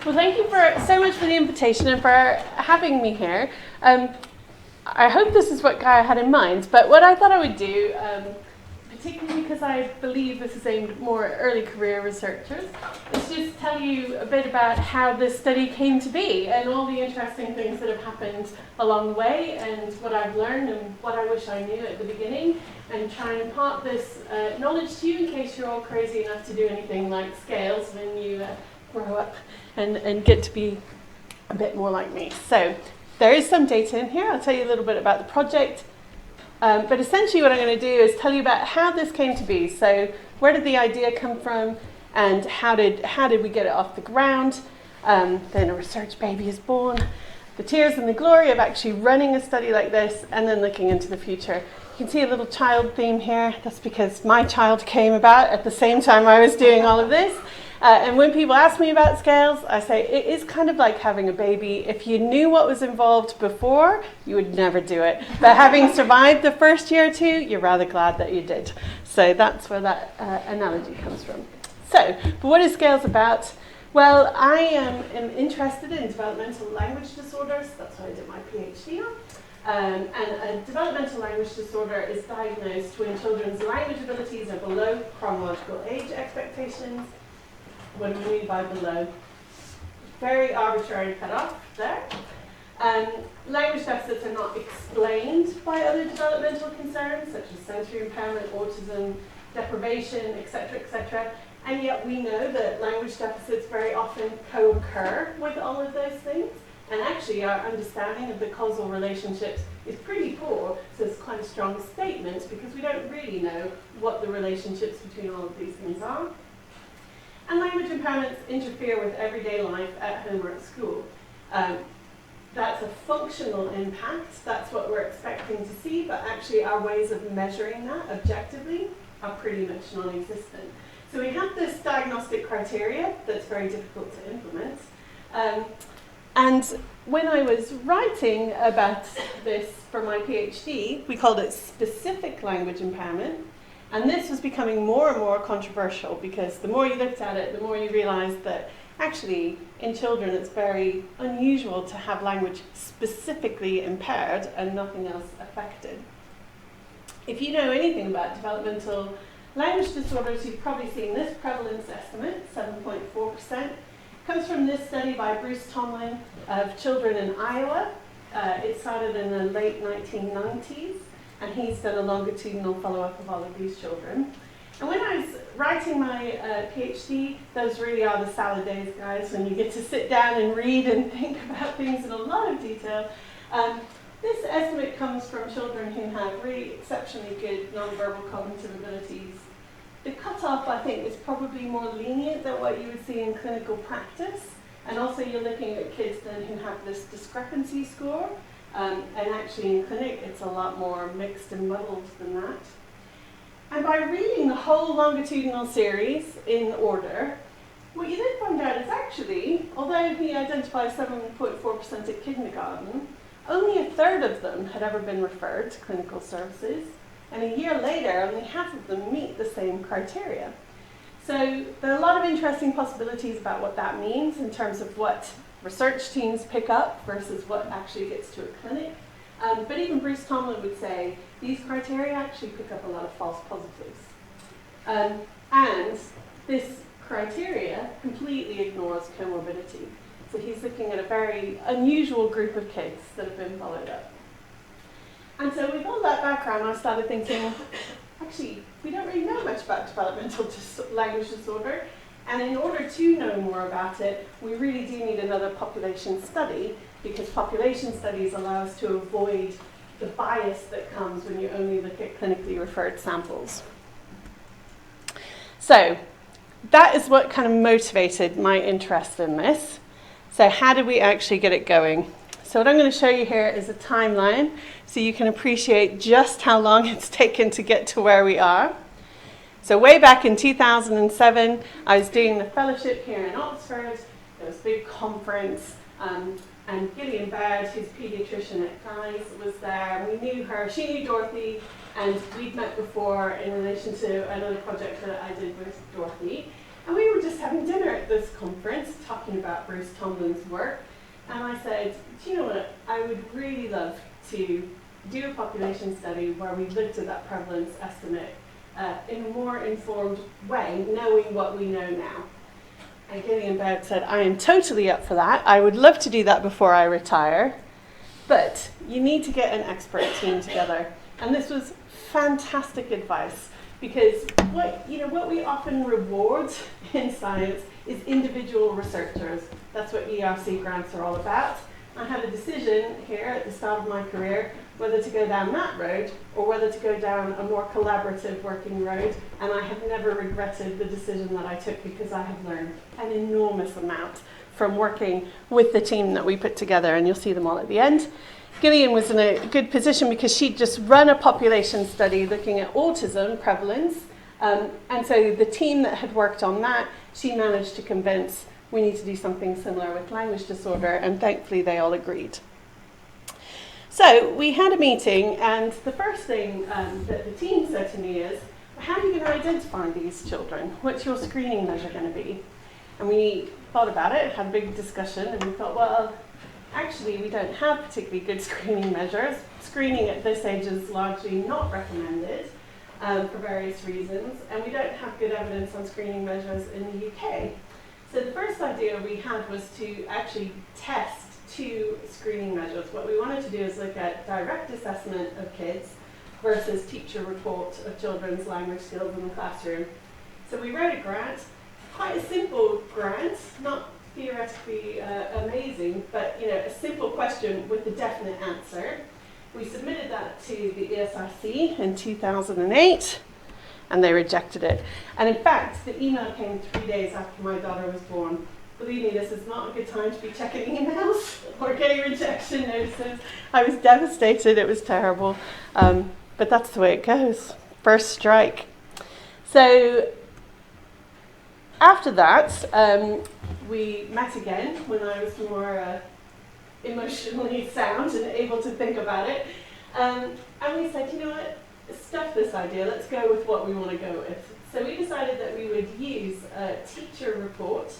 Well, thank you so much for the invitation and for having me here. I hope this is what Gaia had in mind, but what I thought I would do, particularly because I believe this is aimed at more early career researchers, is just tell you a bit about how this study came to be and all the interesting things that have happened along the way and what I've learned and what I wish I knew at the beginning, and try and impart this knowledge to you in case you're all crazy enough to do anything like scales when you grow up and get to be a bit more like me. So there is some data in here. I'll tell you a little bit about the project. But essentially what I'm going to do is tell you about how this came to be. So where did the idea come from and how did we get it off the ground? Then a research baby is born. The tears and the glory of actually running a study like this and then looking into the future. You can see a little child theme here. That's because my child came about at the same time I was doing all of this. And when people ask me about scales, I say it is kind of like having a baby. If you knew what was involved before, you would never do it. But having survived the first year or two, you're rather glad that you did. So that's where that analogy comes from. So, but what is scales about? Well, I am interested in developmental language disorders. That's what I did my PhD on. And a developmental language disorder is diagnosed when children's language abilities are below chronological age expectations. What do we mean by below? Very arbitrary cutoff there. Language deficits are not explained by other developmental concerns, such as sensory impairment, autism, deprivation, etc., and yet we know that language deficits very often co-occur with all of those things, and actually our understanding of the causal relationships is pretty poor, so it's quite a strong statement because we don't really know what the relationships between all of these things are. And language impairments interfere with everyday life at home or at school. That's a functional impact. That's what we're expecting to see, but actually our ways of measuring that objectively are pretty much non-existent. So we have this diagnostic criteria that's very difficult to implement. And when I was writing about this for my PhD, we called it specific language impairment. And this was becoming more and more controversial because the more you looked at it, the more you realized that actually in children it's very unusual to have language specifically impaired and nothing else affected. If you know anything about developmental language disorders, you've probably seen this prevalence estimate, 7.4%. Comes from this study by Bruce Tomlin of children in Iowa. It started in the late 1990s. And he's done a longitudinal follow-up of all of these children. And when I was writing my PhD, those really are the salad days, guys, when you get to sit down and read and think about things in a lot of detail. This estimate comes from children who have really exceptionally good nonverbal cognitive abilities. The cutoff, I think, is probably more lenient than what you would see in clinical practice. And also you're looking at kids then who have this discrepancy score. And actually in clinic it's a lot more mixed and muddled than that. And by reading the whole longitudinal series in order, what you then find out is actually, although he identified 7.4% at kindergarten, only a third of them had ever been referred to clinical services, and a year later only half of them meet the same criteria. So there are a lot of interesting possibilities about what that means in terms of what research teams pick up versus what actually gets to a clinic. But even Bruce Tomlin would say these criteria actually pick up a lot of false positives. And this criteria completely ignores comorbidity. So he's looking at a very unusual group of kids that have been followed up. And so with all that background, I started thinking, actually, we don't really know much about developmental language disorder. And in order to know more about it, we really do need another population study because population studies allow us to avoid the bias that comes when you only look at clinically referred samples. So that is what kind of motivated my interest in this. So how did we actually get it going? So what I'm going to show you here is a timeline so you can appreciate just how long it's taken to get to where we are. So way back in 2007, I was doing the fellowship here in Oxford. There was a big conference, and Gillian Baird, who's a paediatrician at Guy's, was there. We knew her. She knew Dorothy, and we'd met before in relation to another project that I did with Dorothy. And we were just having dinner at this conference talking about Bruce Tomlin's work. And I said, do you know what, I would really love to do a population study where we looked at that prevalence estimate in a more informed way, knowing what we know now. And Gillian Baird said, I am totally up for that. I would love to do that before I retire. But you need to get an expert team together. And this was fantastic advice, because what we often reward in science is individual researchers. That's what ERC grants are all about. I had a decision here at the start of my career whether to go down that road or whether to go down a more collaborative working road, and I have never regretted the decision that I took, because I have learned an enormous amount from working with the team that we put together, and you'll see them all at the end. Gillian was in a good position because she'd just run a population study looking at autism prevalence, and so the team that had worked on that, she managed to convince we need to do something similar with language disorder, and thankfully they all agreed. So we had a meeting, and the first thing that the team said to me is, how are you going to identify these children? What's your screening measure going to be? And we thought about it, had a big discussion, and we thought, well, actually we don't have particularly good screening measures. Screening at this age is largely not recommended for various reasons, and we don't have good evidence on screening measures in the UK. So the first idea we had was to actually test 2 screening measures. What we wanted to do is look at direct assessment of kids versus teacher report of children's language skills in the classroom. So we wrote a grant, quite a simple grant, not theoretically amazing, but a simple question with a definite answer. We submitted that to the ESRC in 2008. And they rejected it. And in fact, the email came 3 days after my daughter was born. Believe me, this is not a good time to be checking emails or getting rejection notices. I was devastated, it was terrible. But that's the way it goes. First strike. So after that, we met again when I was more emotionally sound and able to think about it. And we said, you know what? Stuff this idea, let's go with what we want to go with. So we decided that we would use a teacher report,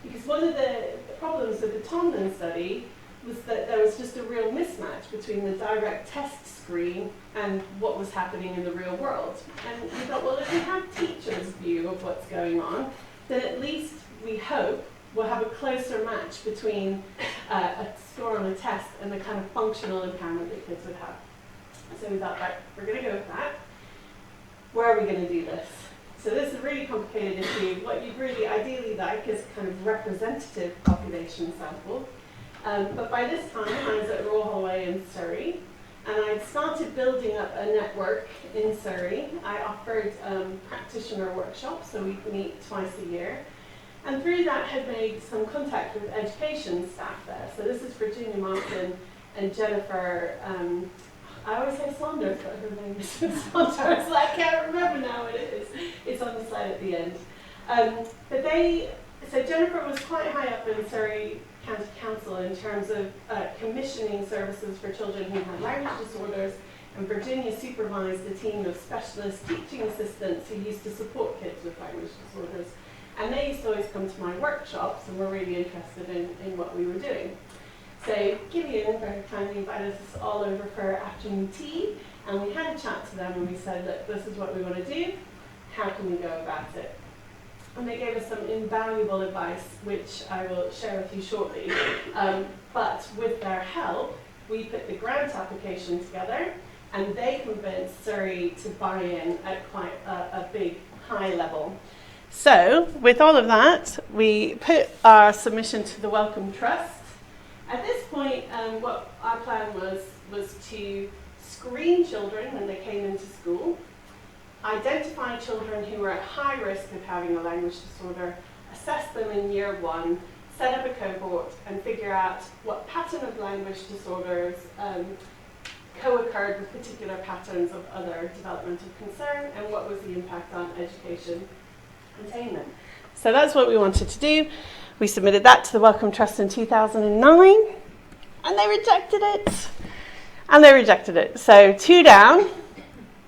because one of the problems with the Tomlin study was that there was just a real mismatch between the direct test screen and what was happening in the real world. And we thought, well, if we have teachers' view of what's going on, then at least we hope we'll have a closer match between a score on a test and the kind of functional impairment that kids would have. So we thought, right, we're going to go with that. Where are we going to do this? So this is a really complicated issue. What you'd really ideally like is kind of representative population sample. But by this time, I was at Royal Holloway in Surrey, and I'd started building up a network in Surrey. I offered practitioner workshops, so we'd meet twice a year. And through that, had made some contact with education staff there. So this is Virginia Martin and Jennifer. I always say Saunders, but her name is Saunders. I can't remember now what it is. It's on the slide at the end. So Jennifer was quite high up in Surrey County Council in terms of commissioning services for children who had language disorders, and Virginia supervised a team of specialist teaching assistants who used to support kids with language disorders. And they used to always come to my workshops and were really interested in what we were doing. So Gillian very kindly invited us all over for afternoon tea, and we had a chat to them, and we said, look, this is what we want to do, how can we go about it? And they gave us some invaluable advice, which I will share with you shortly. But with their help, we put the grant application together, and they convinced Surrey to buy in at quite a big, high level. So with all of that, we put our submission to the Wellcome Trust. At this point, what our plan was to screen children when they came into school, identify children who were at high risk of having a language disorder, assess them in year 1, set up a cohort, and figure out what pattern of language disorders co-occurred with particular patterns of other developmental concern, and what was the impact on education attainment. So that's what we wanted to do. We submitted that to the Wellcome Trust in 2009, and they rejected it. So 2 down.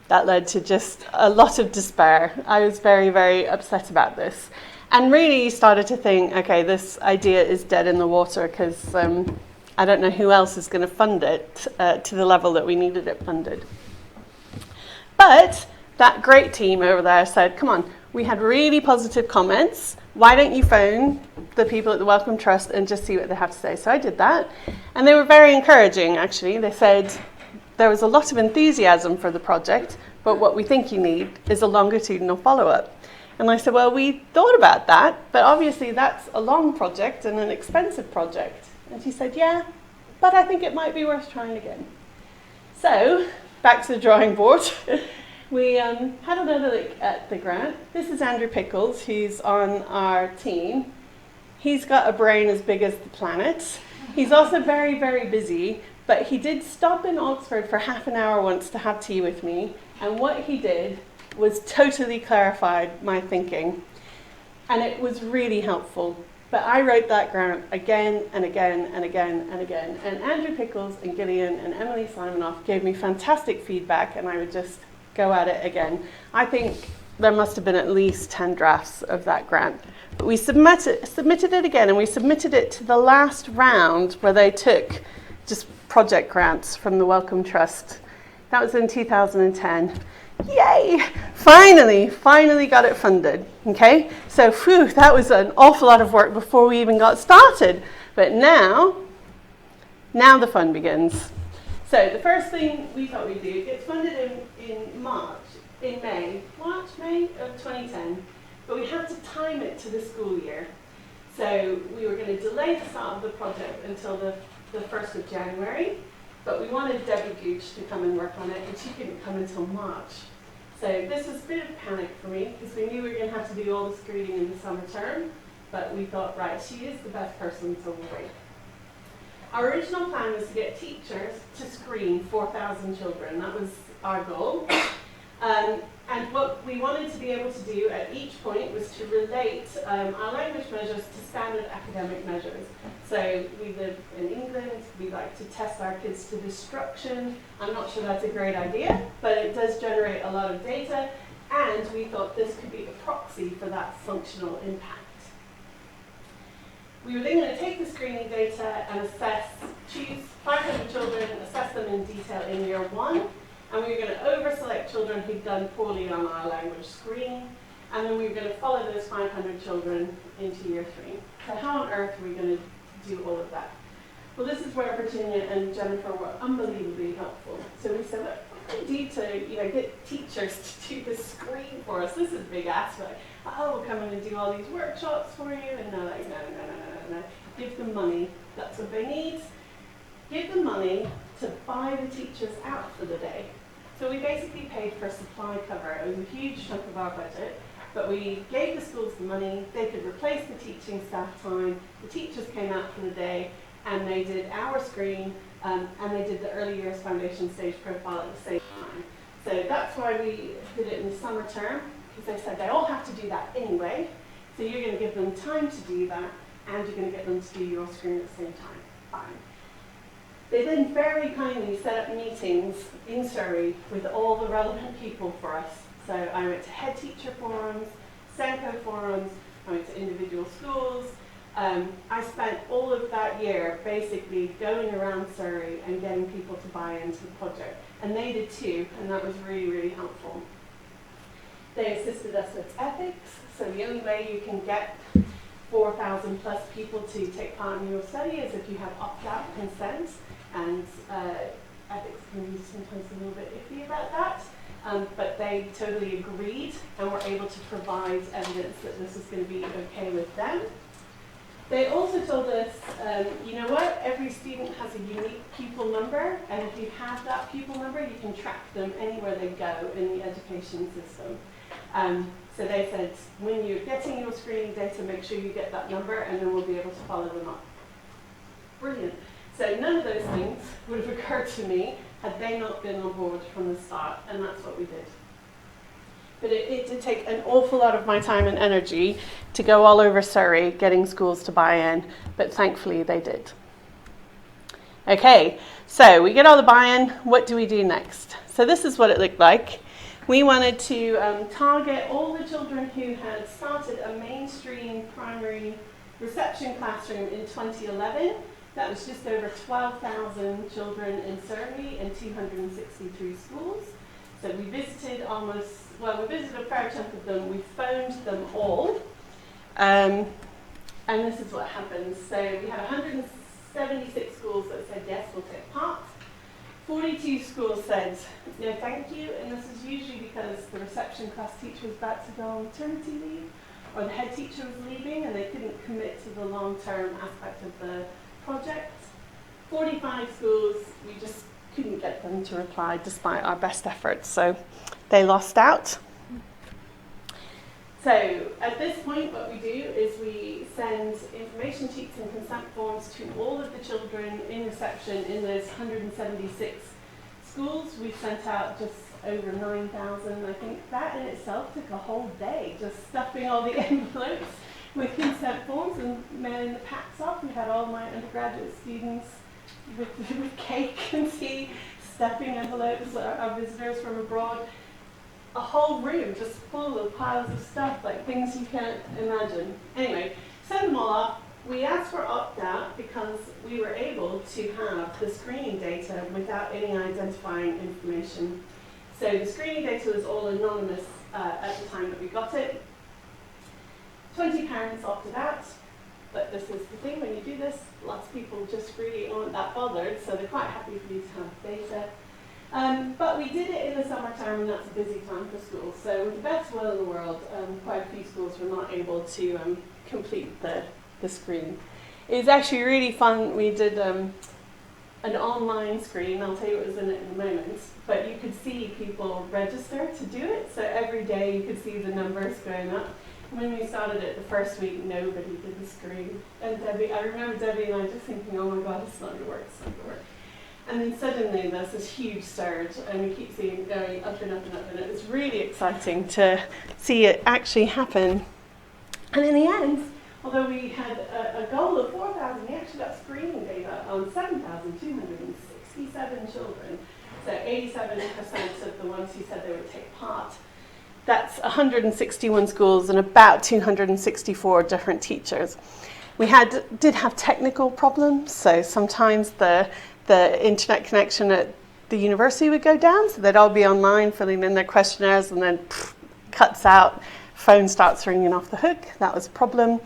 That led to just a lot of despair. I was very, very upset about this. And really started to think, okay, this idea is dead in the water because I don't know who else is going to fund it to the level that we needed it funded. But that great team over there said, come on, we had really positive comments. Why don't you phone the people at the Wellcome Trust and just see what they have to say? So I did that. And they were very encouraging, actually. They said there was a lot of enthusiasm for the project, but what we think you need is a longitudinal follow-up. And I said, well, we thought about that, but obviously that's a long project and an expensive project. And she said, yeah, but I think it might be worth trying again. So, back to the drawing board. We had another look at the grant. This is Andrew Pickles, who's on our team. He's got a brain as big as the planet. He's also very, very busy, but he did stop in Oxford for half an hour once to have tea with me. And what he did was totally clarified my thinking. And it was really helpful. But I wrote that grant again and again and again and again. And Andrew Pickles and Gillian and Emily Simonoff gave me fantastic feedback, and I would just go at it again. I think there must have been at least 10 drafts of that grant. But we submitted it again, and we submitted it to the last round where they took just project grants from the Wellcome Trust. That was in 2010. Yay! Finally got it funded. Okay? So, that was an awful lot of work before we even got started. But now the fun begins. So the first thing we thought we'd do, it gets funded in May of 2010, but we had to time it to the school year. So we were going to delay the start of the project until the 1st of January, but we wanted Debbie Gooch to come and work on it, and she couldn't come until March. So this was a bit of panic for me, because we knew we were going to have to do all the screening in the summer term, but we thought, right, she is the best person, so we'll wait. Our original plan was to get teachers to screen 4,000 children. That was our goal. And what we wanted to be able to do at each point was to relate our language measures to standard academic measures. So we live in England, we like to test our kids to destruction. I'm not sure that's a great idea, but it does generate a lot of data, and we thought this could be a proxy for that functional impact. We were then going to take the screening data and choose 500 children, assess them in detail in year 1, and we were going to over-select children who'd done poorly on our language screen, and then we were going to follow those 500 children into year 3. So how on earth are we going to do all of that? Well, this is where Virginia and Jennifer were unbelievably helpful. So we said, what do we do to get teachers to do the screen for us? This is a big aspect. Oh, we'll come in and do all these workshops for you, and they're like, no. Give them money. That's what they need. Give them money to buy the teachers out for the day. So we basically paid for supply cover. It was a huge chunk of our budget, but we gave the schools the money. They could replace the teaching staff time. The teachers came out for the day, and they did our screen, and they did the early years foundation stage profile at the same time. So that's why we did it in the summer term, because they said they all have to do that anyway. So you're going to give them time to do that, and you're going to get them to do your screen at the same time. Fine. They then very kindly set up meetings in Surrey with all the relevant people for us. So I went to head teacher forums, Senko forums, I went to individual schools. I spent all of that year basically going around Surrey and getting people to buy into the project. And they did too, and that was really, really helpful. They assisted us with ethics, so the only way you can get 4,000 plus people to take part in your study is if you have opt-out consent, and ethics can be sometimes a little bit iffy about that, but they totally agreed and were able to provide evidence that this is going to be okay with them. They also told us, you know what, every student has a unique pupil number, and if you have that pupil number, you can track them anywhere they go in the education system. So they said, when you're getting your screening data, make sure you get that number, and then we'll be able to follow them up. Brilliant. So none of those things would have occurred to me had they not been on board from the start, and that's what we did. But it did take an awful lot of my time and energy to go all over Surrey getting schools to buy in, but thankfully they did. Okay, so we get all the buy-in. What do we do next? So this is what it looked like. We wanted to target all the children who had started a mainstream primary reception classroom in 2011. That was just over 12,000 children in Surrey in 263 schools. So we visited we visited a fair chunk of them. We phoned them all. And this is what happened. So we had 176 schools that said, yes, we'll take part. 42 schools said, no, thank you. And this is usually because the reception class teacher was about to go on maternity leave, or the head teacher was leaving and they couldn't commit to the long-term aspect of the project. 45 schools, we just couldn't get them to reply despite our best efforts, so they lost out. So at this point, what we do is we send information sheets and consent forms to all of the children in reception in those 176 schools. We sent out just over 9,000. I think that in itself took a whole day, just stuffing all the envelopes with consent forms and mailing the packs off. We had all my undergraduate students with cake and tea, stuffing envelopes, our visitors from abroad. A whole room just full of piles of stuff, like things you can't imagine. Anyway, send them all off. We asked for opt-out because we were able to have the screening data without any identifying information. So the screening data was all anonymous at the time that we got it. 20 parents opted out, but this is the thing, when you do this, lots of people just really aren't that bothered, so they're quite happy for you to have data. But we did it in the summertime, and that's a busy time for schools. So with the best will in the world, quite a few schools were not able to complete the screen. It was actually really fun. We did an online screen. I'll tell you what was in it in a moment. But you could see people register to do it. So every day you could see the numbers going up. When we started it the first week, nobody did the screen. And Debbie, I remember Debbie and I just thinking, oh my God, it's not going to work, it's not going to work. And then suddenly there's this huge surge, and we keep seeing it going up and up and up, and it was really exciting to see it actually happen. And in the end, although we had a goal of 4,000, we actually got screening data on 7,267 children. So 87% of the ones who said they would take part. That's 161 schools and about 264 different teachers. We did have technical problems, so sometimes the internet connection at the university would go down, so they'd all be online filling in their questionnaires, and then cuts out, phone starts ringing off the hook. That was a problem.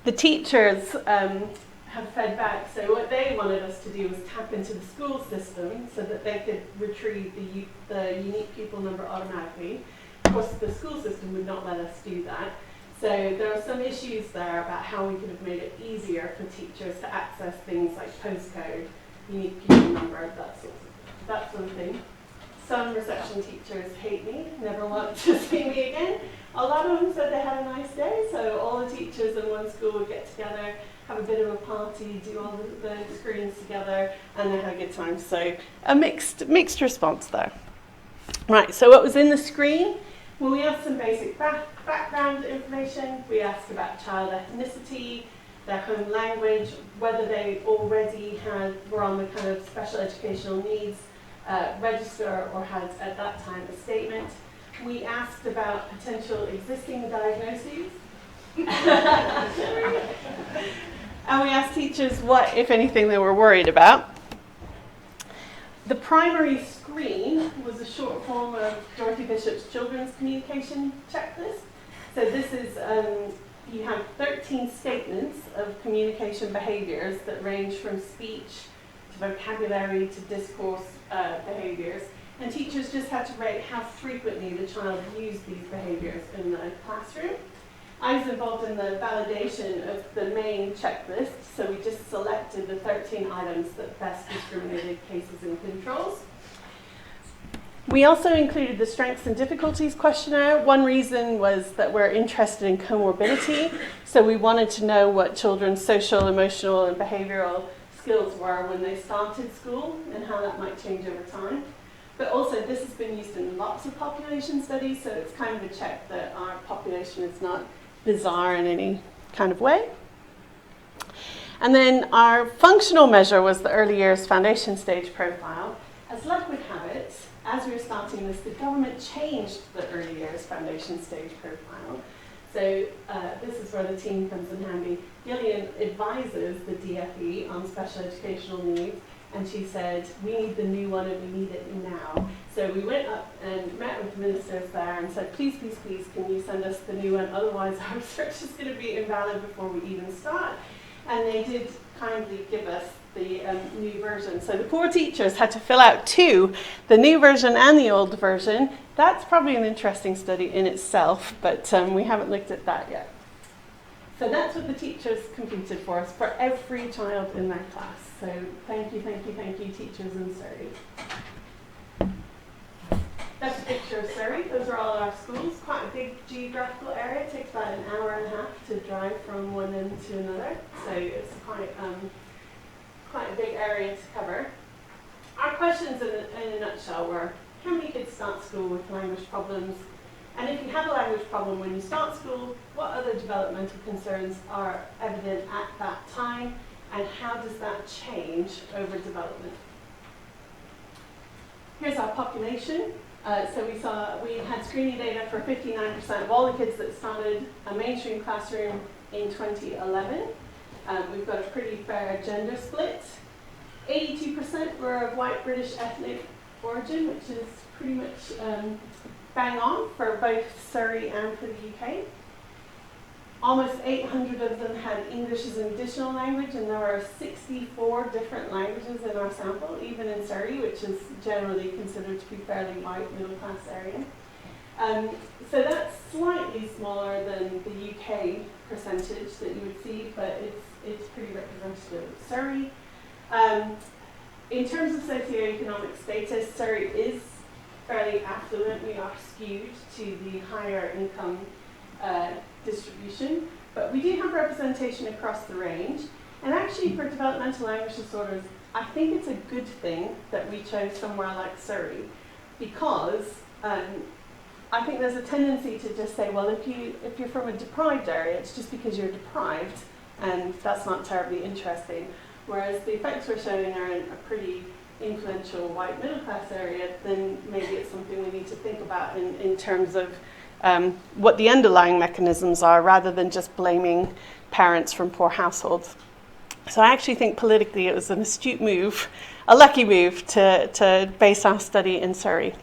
The teachers have fed back, so what they wanted us to do was tap into the school system so that they could retrieve the unique pupil number automatically. Of course, the school system would not let us do that. So there are some issues there about how we could have made it easier for teachers to access things like postcode, unique pupil number, that sort of thing. Some reception teachers hate me, never want to see me again. A lot of them said they had a nice day, so all the teachers in one school would get together, have a bit of a party, do all the screens together, and they had a good time. So a mixed response there. Right, so what was in the screen? Well, we asked some basic background information. We asked about child ethnicity, their home language, whether they already were on the kind of special educational needs register or had at that time a statement. We asked about potential existing diagnoses. And we asked teachers what, if anything, they were worried about. The primary screen was a short form of Dorothy Bishop's Children's Communication Checklist. So this is, you have 13 statements of communication behaviors that range from speech to vocabulary to discourse behaviors. And teachers just had to rate how frequently the child used these behaviors in the classroom. I was involved in the validation of the main checklist, so we just selected the 13 items that best discriminated cases and controls. We also included the strengths and difficulties questionnaire. One reason was that we're interested in comorbidity, so we wanted to know what children's social, emotional, and behavioral skills were when they started school and how that might change over time. But also, this has been used in lots of population studies, so it's kind of a check that our population is not bizarre in any kind of way. And then our functional measure was the early years foundation stage profile. As luck would have it, as we were starting this, the government changed the early years foundation stage profile. So this is where the team comes in handy. Gillian advises the DFE on special educational needs, and she said, we need the new one and we need it now. So we went up and met with the ministers there and said, please, please, please, can you send us the new one? Otherwise our research is going to be invalid before we even start. And they did kindly give us the new version. So the poor teachers had to fill out two, the new version and the old version. That's probably an interesting study in itself, but we haven't looked at that yet. So that's what the teachers completed for us, for every child in their class. So thank you, thank you, thank you, teachers in Surrey. That's a picture of Surrey. Those are all our schools. Quite a big geographical area. It takes about an hour and a half to drive from one end to another. So it's quite a big area to cover. Our questions in a nutshell were, how many kids start school with language problems? And if you have a language problem when you start school, what other developmental concerns are evident at that time? And how does that change over development? Here's our population. So we had screening data for 59% of all the kids that started a mainstream classroom in 2011. We've got a pretty fair gender split. 82% were of white British ethnic origin, which is pretty much bang on for both Surrey and for the UK. Almost 800 of them had English as an additional language, and there were 64 different languages in our sample, even in Surrey, which is generally considered to be fairly white middle-class area. So that's slightly smaller than the UK percentage that you would see, but it's pretty representative of Surrey. In terms of socioeconomic status, Surrey is fairly affluent. We are skewed to the higher income distribution, but we do have representation across the range. And actually for developmental language disorders, I think it's a good thing that we chose somewhere like Surrey, because I think there's a tendency to just say, well, if you're from a deprived area, it's just because you're deprived, and that's not terribly interesting. Whereas the effects we're showing are in a pretty influential white middle class area, then maybe it's something we need to think about in terms of what the underlying mechanisms are, rather than just blaming parents from poor households. So I actually think politically it was an astute move, a lucky move, to base our study in Surrey.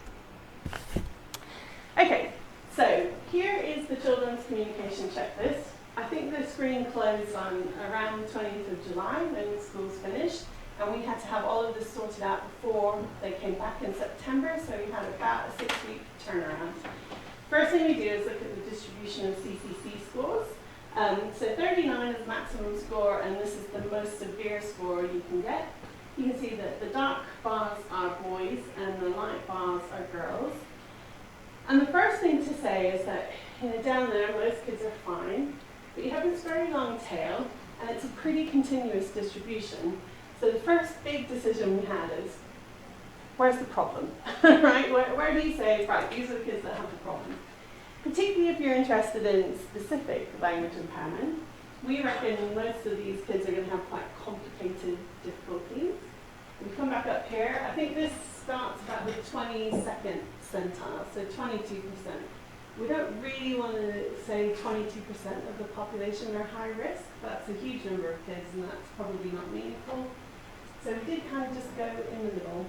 Okay, so here is the children's communication checklist. I think the screen closed on around the 20th of July when school's finished, and we had to have all of this sorted out before they came back in September, so we had about a 6-week turnaround. First thing we do is look at the distribution of CCC scores. So 39 is the maximum score, and this is the most severe score you can get. You can see that the dark bars are boys and the light bars are girls. And the first thing to say is that down there most kids are fine, but you have this very long tail, and it's a pretty continuous distribution. So the first big decision we had is, where's the problem, right? Where do you say, right, these are the kids that have the problem? Particularly if you're interested in specific language impairment, we reckon most of these kids are going to have quite complicated difficulties. We come back up here, I think this starts about the 22nd centile, so 22%. We don't really want to say 22% of the population are high risk. That's a huge number of kids, and that's probably not meaningful. So we did kind of just go in the middle.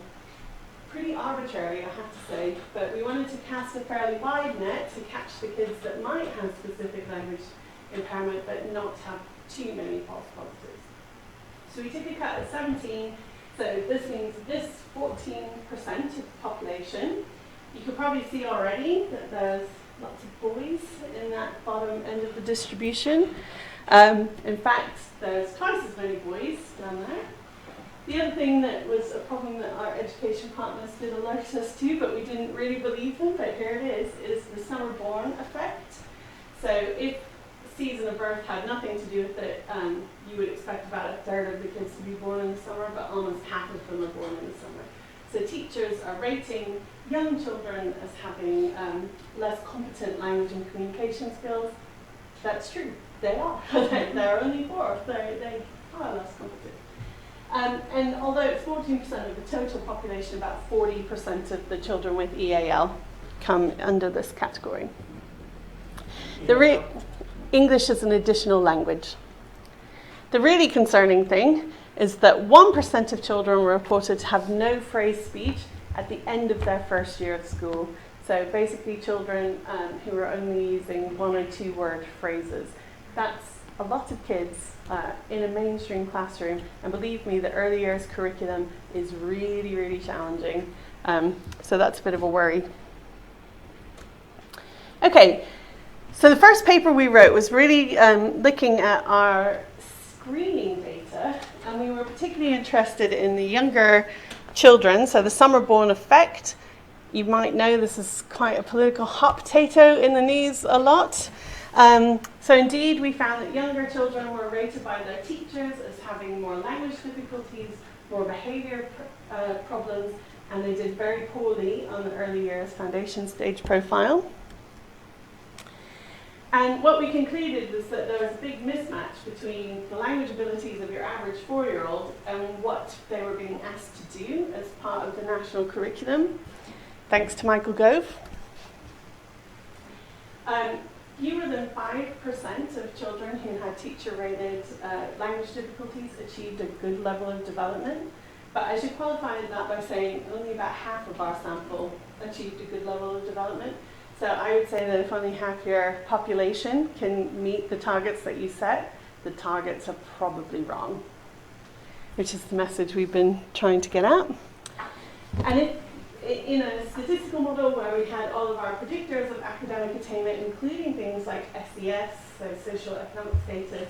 Pretty arbitrary, I have to say, but we wanted to cast a fairly wide net to catch the kids that might have specific language impairment but not have too many false positives. So we took a cut at 17, so this means this 14% of the population. You could probably see already that there's lots of boys in that bottom end of the distribution. In fact, there's twice as many boys down there. The other thing that was a problem that our education partners did alert us to, but we didn't really believe them, but here it is the summer-born effect. So if season of birth had nothing to do with it, you would expect about a third of the kids to be born in the summer, but almost half of them are born in the summer. So teachers are rating young children as having less competent language and communication skills. That's true, they are. They're only 4, they are less competent. And although it's 14% of the total population, about 40% of the children with EAL come under this category. English is an additional language. The really concerning thing is that 1% of children were reported to have no phrase speech at the end of their first year of school. So basically children who are only using 1 or 2 word phrases. That's a lot of kids in a mainstream classroom, and believe me, the early years curriculum is really, really challenging. So that's a bit of a worry. Okay, so the first paper we wrote was really looking at our screening data, and we were particularly interested in the younger children, so the summer-born effect. You might know this is quite a political hot potato in the news a lot. So indeed, we found that younger children were rated by their teachers as having more language difficulties, more behavior problems, and they did very poorly on the early years foundation stage profile. And what we concluded was that there was a big mismatch between the language abilities of your average 4-year-old and what they were being asked to do as part of the national curriculum, thanks to Michael Gove. Fewer than 5% of children who had teacher-rated language difficulties achieved a good level of development. But I should qualify that by saying only about half of our sample achieved a good level of development. So I would say that if only half your population can meet the targets that you set, the targets are probably wrong, which is the message we've been trying to get at. And in a statistical model where we had all of our predictors of academic attainment, including things like SES, so social economic status,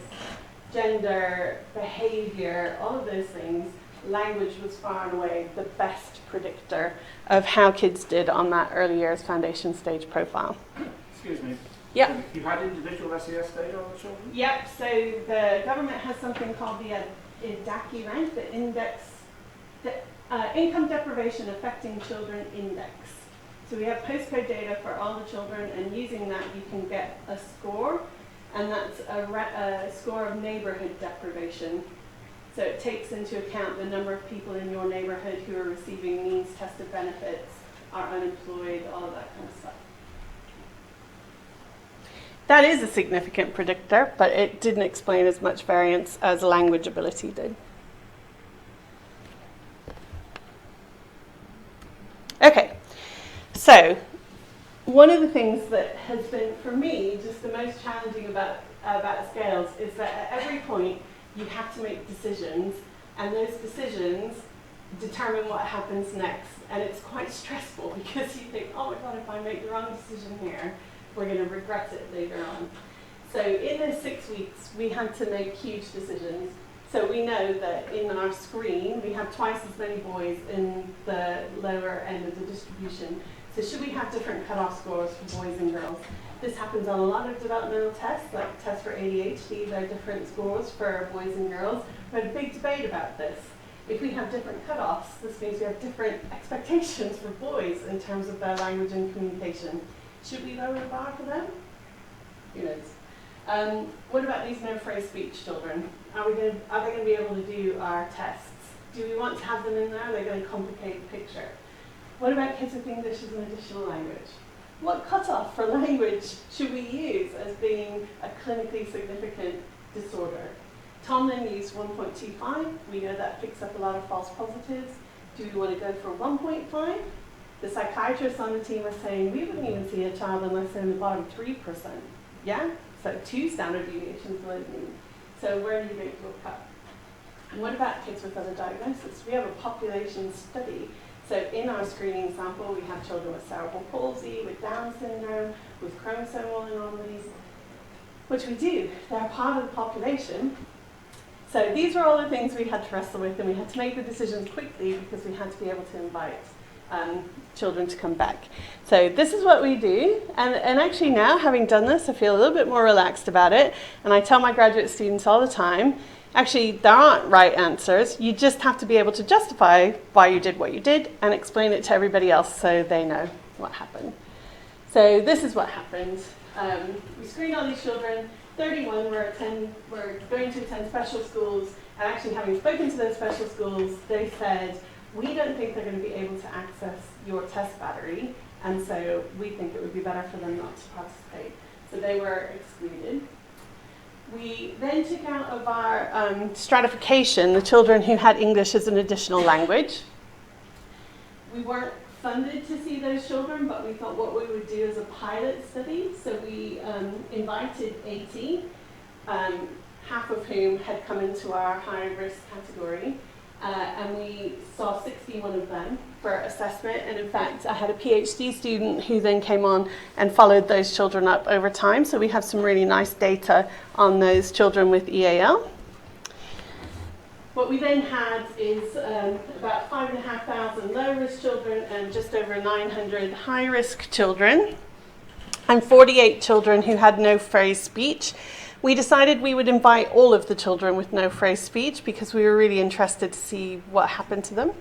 gender, behavior, all of those things, language was far and away the best predictor of how kids did on that early years foundation stage profile. Excuse me. Yeah. You had individual SES data on the children? Yep. So the government has something called the IDACI rank, the Income Deprivation Affecting Children Index. So we have postcode data for all the children, and using that you can get a score, and that's a score of neighborhood deprivation. So it takes into account the number of people in your neighborhood who are receiving means-tested benefits, are unemployed, all of that kind of stuff. That is a significant predictor, but it didn't explain as much variance as language ability did. Okay, so one of the things that has been, for me, just the most challenging about scales is that at every point you have to make decisions, and those decisions determine what happens next. And it's quite stressful because you think, oh my God, if I make the wrong decision here, we're going to regret it later on. So in those 6 weeks, we had to make huge decisions. So we know that in our screen, we have twice as many boys in the lower end of the distribution. So should we have different cutoff scores for boys and girls? This happens on a lot of developmental tests, like tests for ADHD, there are different scores for boys and girls. We had a big debate about this. If we have different cutoffs, this means we have different expectations for boys in terms of their language and communication. Should we lower the bar for them? Who knows? What about these no phrase speech children? Are they going to be able to do our tests? Do we want to have them in there? Are they going to complicate the picture? What about kids with English as an additional language? What cutoff for language should we use as being a clinically significant disorder? Tomlin used 1.25. We know that picks up a lot of false positives. Do we want to go for 1.5? The psychiatrists on the team are saying we wouldn't even see a child unless they're in the bottom 3%. Yeah? So 2 standard deviations below the mean. So where do you make your cut? And what about kids with other diagnoses? We have a population study. So in our screening sample, we have children with cerebral palsy, with Down syndrome, with chromosomal anomalies, which we do. They're part of the population. So these were all the things we had to wrestle with, and we had to make the decisions quickly because we had to be able to invite children to come back. So this is what we do, and actually now, having done this, I feel a little bit more relaxed about it, and I tell my graduate students all the time, actually, there aren't right answers. You just have to be able to justify why you did what you did and explain it to everybody else so they know what happened. So this is what happened. We screened all these children. 31 were going to attend special schools. And actually, having spoken to those special schools, they said, we don't think they're going to be able to access your test battery, and so we think it would be better for them not to participate. So they were excluded. We then took out of our stratification the children who had English as an additional language. We weren't funded to see those children, but we thought what we would do as a pilot study. So we invited 80, half of whom had come into our high-risk category, and we saw 61 of them for assessment. And in fact, I had a PhD student who then came on and followed those children up over time. So we have some really nice data on those children with EAL. What we then had is about 5,500 low-risk children and just over 900 high-risk children, and 48 children who had no phrase speech. We decided we would invite all of the children with no phrase speech because we were really interested to see what happened to them.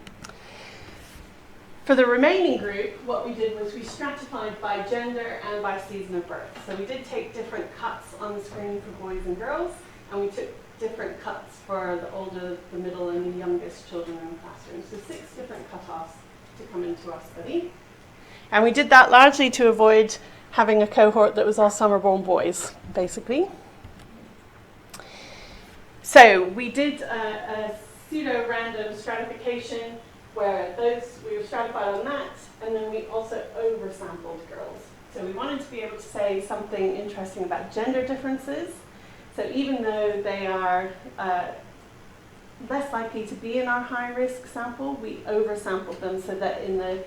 For the remaining group, what we did was we stratified by gender and by season of birth. So we did take different cuts on the screen for boys and girls, and we took different cuts for the older, the middle, and the youngest children in the classroom. So 6 different cutoffs to come into our study. And we did that largely to avoid having a cohort that was all summer-born boys, basically. So we did a pseudo-random stratification where we were stratified on that, and then we also oversampled girls. So we wanted to be able to say something interesting about gender differences. So even though they are less likely to be in our high-risk sample, we oversampled them so that in the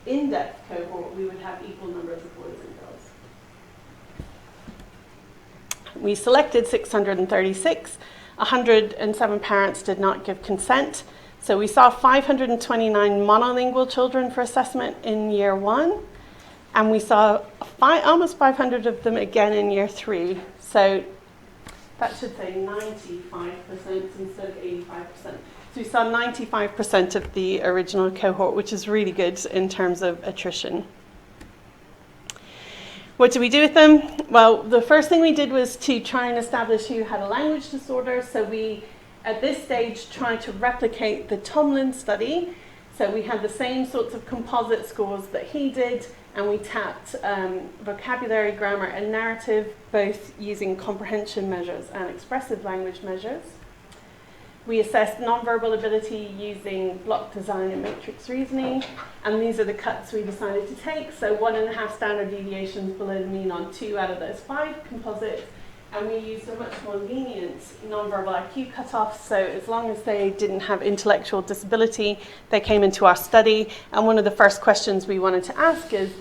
in-depth cohort we would have equal numbers of boys and girls. We selected 636. 107 parents did not give consent. So we saw 529 monolingual children for assessment in year 1, and we saw almost 500 of them again in year 3. So that should say 95% instead of 85%. So we saw 95% of the original cohort, which is really good in terms of attrition. What did we do with them? Well, the first thing we did was to try and establish who had a language disorder. So we, at this stage, tried to replicate the Tomlin study. So we had the same sorts of composite scores that he did, and we tapped vocabulary, grammar, and narrative, both using comprehension measures and expressive language measures. We assessed nonverbal ability using block design and matrix reasoning, and these are the cuts we decided to take. So 1.5 standard deviations below the mean on 2 out of those 5 composites, and we used a much more lenient nonverbal IQ cutoff. So as long as they didn't have intellectual disability, they came into our study. And one of the first questions we wanted to ask is,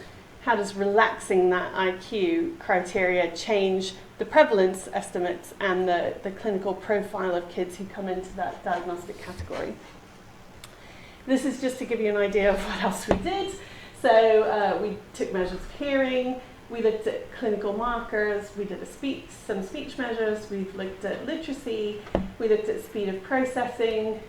how does relaxing that IQ criteria change the prevalence estimates and the clinical profile of kids who come into that diagnostic category? This is just to give you an idea of what else we did. So we took measures of hearing, we looked at clinical markers, we did some speech measures, we've looked at literacy, we looked at speed of processing,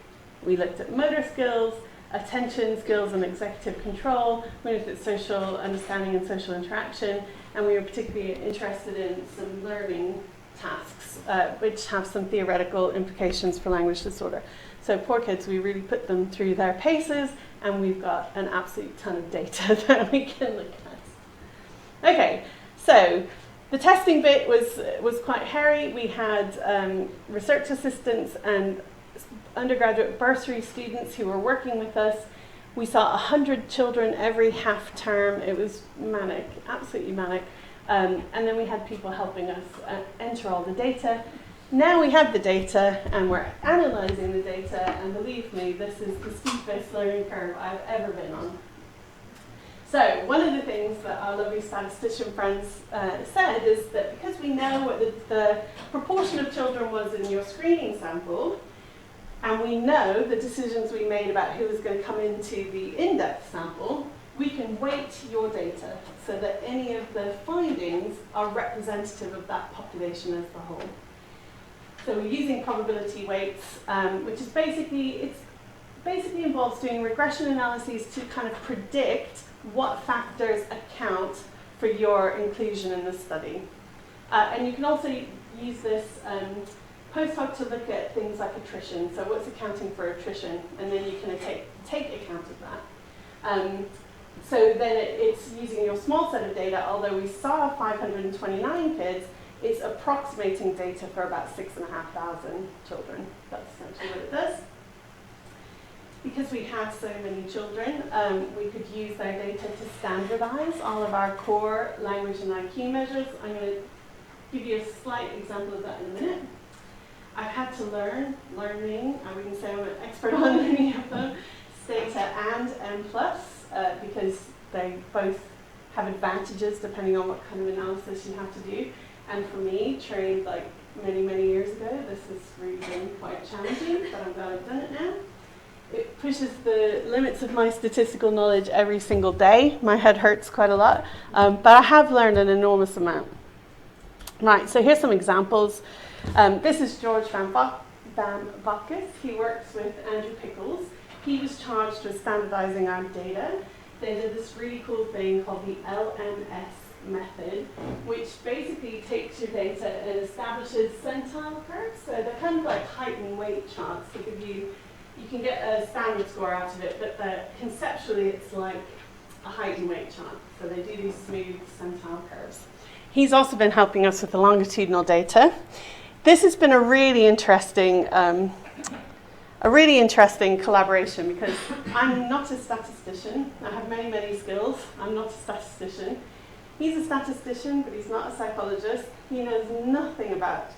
we looked at motor skills, attention skills and executive control, we looked at social understanding and social interaction, and we were particularly interested in some learning tasks, which have some theoretical implications for language disorder. So poor kids, we really put them through their paces, and we've got an absolute ton of data that we can look at. Okay, so the testing bit was quite hairy. We had research assistants and undergraduate bursary students who were working with us. We saw 100 children every half term. It was manic, absolutely manic. And then we had people helping us enter all the data. Now we have the data and we're analyzing the data, and believe me, this is the steepest learning curve I've ever been on. So one of the things that our lovely statistician friends said is that because we know what the proportion of children was in your screening sample, and we know the decisions we made about who was going to come into the in-depth sample, we can weight your data so that any of the findings are representative of that population as a whole. So we're using probability weights, which is basically involves doing regression analyses to kind of predict what factors account for your inclusion in the study. And you can also use this post hoc to look at things like attrition. So what's accounting for attrition? And then you can take account of that. So then it's using your small set of data, although we saw 529 kids, it's approximating data for about 6,500 children. That's essentially what it does. Because we have so many children, we could use their data to standardize all of our core language and IQ measures. I'm going to give you a slight example of that in a minute. I've had to learning, I wouldn't say I'm an expert on any of them, Stata and M+, because they both have advantages depending on what kind of analysis you have to do. And for me, trained like many, many years ago, this has really been quite challenging, but I'm glad I've done it now. It pushes the limits of my statistical knowledge every single day. My head hurts quite a lot, but I have learned an enormous amount. Right, so here's some examples. This is George Van Bacchus. He works with Andrew Pickles. He was charged with standardizing our data. They did this really cool thing called the LMS method, which basically takes your data and establishes centile curves. So they're kind of like height and weight charts to give you can get a standard score out of it, but conceptually it's like a height and weight chart. So they do these smooth centile curves. He's also been helping us with the longitudinal data. This has been a really interesting collaboration because I'm not a statistician. I have many, many skills. I'm not a statistician. He's a statistician, but he's not a psychologist. He knows nothing about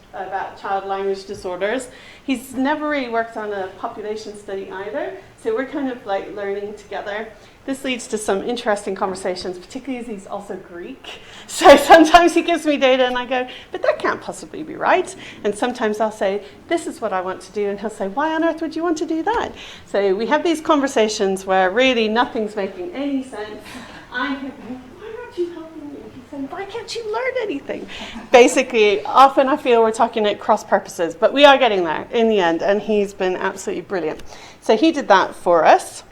child language disorders. He's never really worked on a population study either, so we're kind of like learning together. This leads to some interesting conversations, particularly as he's also Greek. So sometimes he gives me data and I go, but that can't possibly be right. And sometimes I'll say, this is what I want to do. And he'll say, why on earth would you want to do that? So we have these conversations where really nothing's making any sense. I'm thinking, why aren't you helping me? He's saying, why can't you learn anything? Basically, often I feel we're talking at cross purposes, but we are getting there in the end. And he's been absolutely brilliant. So he did that for us.